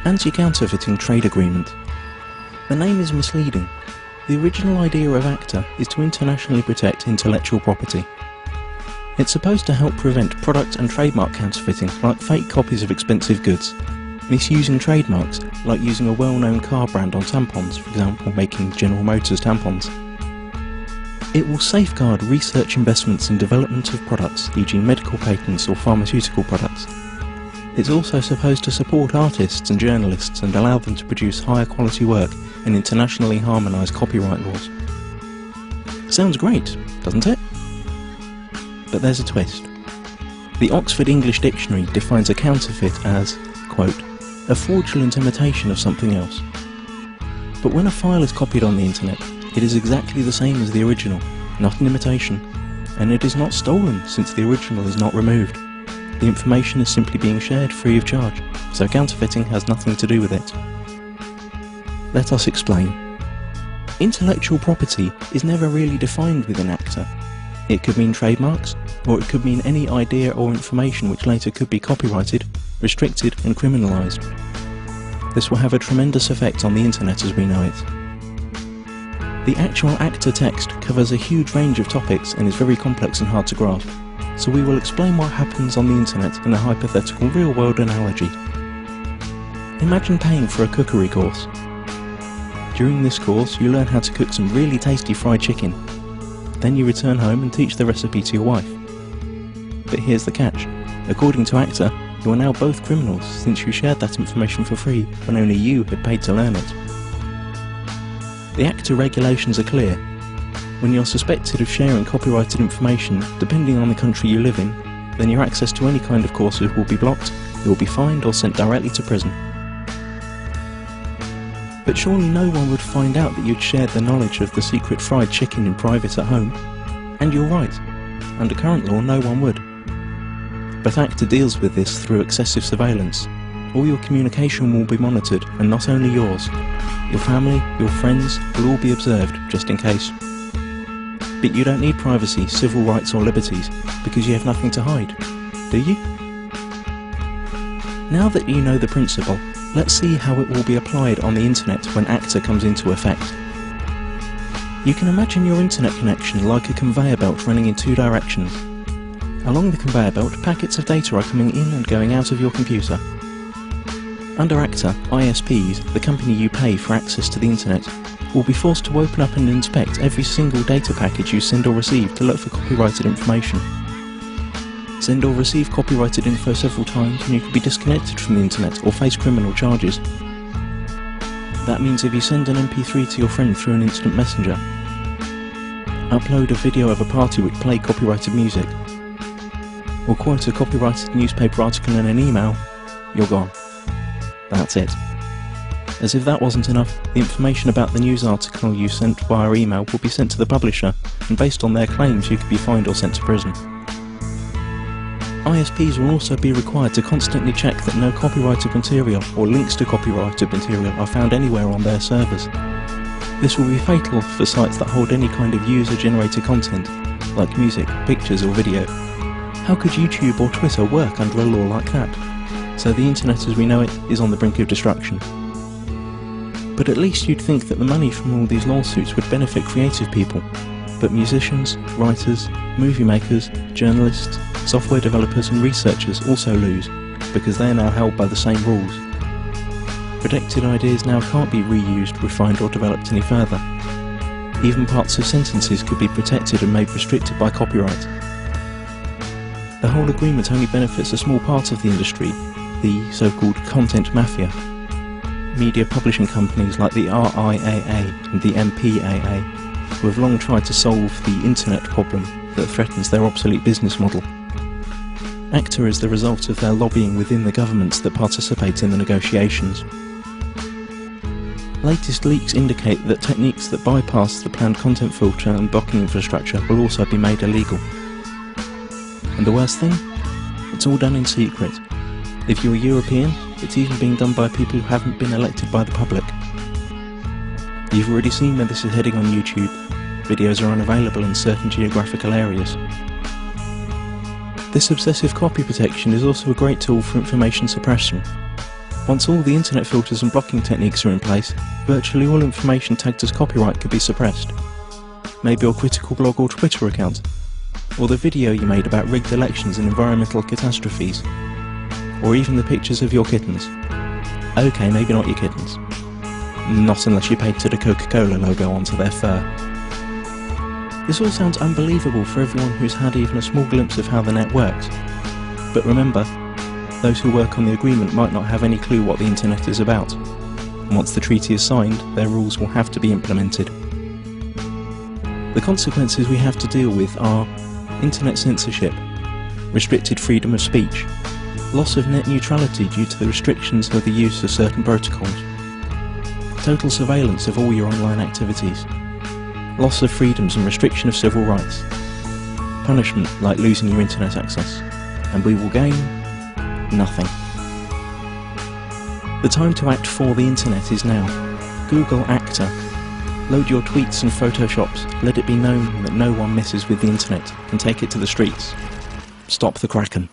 Anti-counterfeiting trade agreement. The name is misleading. The original idea of ACTA is to internationally protect intellectual property. It's supposed to help prevent product and trademark counterfeiting, like fake copies of expensive goods, misusing trademarks, like using a well-known car brand on tampons, for example making General Motors tampons. It will safeguard research investments in development of products, e.g. medical patents or pharmaceutical products. It's also supposed to support artists and journalists and allow them to produce higher quality work and internationally harmonise copyright laws. Sounds great, doesn't it? But there's a twist. The Oxford English Dictionary defines a counterfeit as, quote, a fraudulent imitation of something else. But when a file is copied on the internet, it is exactly the same as the original, not an imitation, and it is not stolen since the original is not removed. The information is simply being shared free of charge, so counterfeiting has nothing to do with it. Let us explain. Intellectual property is never really defined within ACTA. It could mean trademarks, or it could mean any idea or information which later could be copyrighted, restricted and criminalised. This will have a tremendous effect on the internet as we know it. The actual ACTA text covers a huge range of topics and is very complex and hard to grasp, so we will explain what happens on the internet in a hypothetical real-world analogy. Imagine paying for a cookery course. During this course you learn how to cook some really tasty fried chicken. Then you return home and teach the recipe to your wife. But here's the catch. According to ACTA, you are now both criminals since you shared that information for free when only you had paid to learn it. The ACTA regulations are clear. When you're suspected of sharing copyrighted information, depending on the country you live in, then your access to any kind of courses will be blocked, you will be fined or sent directly to prison. But surely no one would find out that you'd shared the knowledge of the secret fried chicken in private at home. And you're right. Under current law, no one would. But ACTA deals with this through excessive surveillance. All your communication will be monitored, and not only yours. Your family, your friends will all be observed, just in case. But you don't need privacy, civil rights or liberties, because you have nothing to hide, do you? Now that you know the principle, let's see how it will be applied on the internet when ACTA comes into effect. You can imagine your internet connection like a conveyor belt running in two directions. Along the conveyor belt, packets of data are coming in and going out of your computer. Under ACTA, ISPs, the company you pay for access to the internet, will be forced to open up and inspect every single data package you send or receive to look for copyrighted information. Send or receive copyrighted info several times and you could be disconnected from the internet or face criminal charges. That means if you send an MP3 to your friend through an instant messenger, upload a video of a party which played copyrighted music, or quote a copyrighted newspaper article in an email, you're gone. That's it. As if that wasn't enough, the information about the news article you sent via email will be sent to the publisher, and based on their claims you could be fined or sent to prison. ISPs will also be required to constantly check that no copyrighted material or links to copyrighted material are found anywhere on their servers. This will be fatal for sites that hold any kind of user-generated content, like music, pictures or video. How could YouTube or Twitter work under a law like that? So the internet as we know it is on the brink of destruction. But at least you'd think that the money from all these lawsuits would benefit creative people. But musicians, writers, movie makers, journalists, software developers and researchers also lose, because they are now held by the same rules. Protected ideas now can't be reused, refined or developed any further. Even parts of sentences could be protected and made restricted by copyright. The whole agreement only benefits a small part of the industry, the so-called content mafia. Media publishing companies like the RIAA and the MPAA, who have long tried to solve the internet problem that threatens their obsolete business model. ACTA is the result of their lobbying within the governments that participate in the negotiations. Latest leaks indicate that techniques that bypass the planned content filter and blocking infrastructure will also be made illegal. And the worst thing? It's all done in secret. If you're European, it's even being done by people who haven't been elected by the public. You've already seen where this is heading on YouTube. Videos are unavailable in certain geographical areas. This obsessive copy protection is also a great tool for information suppression. Once all the internet filters and blocking techniques are in place, virtually all information tagged as copyright could be suppressed. Maybe your critical blog or Twitter account, or the video you made about rigged elections and environmental catastrophes, or even the pictures of your kittens. Okay, maybe not your kittens. Not unless you painted a Coca-Cola logo onto their fur. This all sounds unbelievable for everyone who's had even a small glimpse of how the net works. But remember, those who work on the agreement might not have any clue what the internet is about. And once the treaty is signed, their rules will have to be implemented. The consequences we have to deal with are internet censorship, restricted freedom of speech, loss of net neutrality due to the restrictions of the use of certain protocols, total surveillance of all your online activities, loss of freedoms and restriction of civil rights, punishment like losing your internet access, and we will gain nothing. The time to act for the internet is now. Google ACTA. Load your tweets and photoshops. Let it be known that no one messes with the internet and take it to the streets. Stop the Kraken.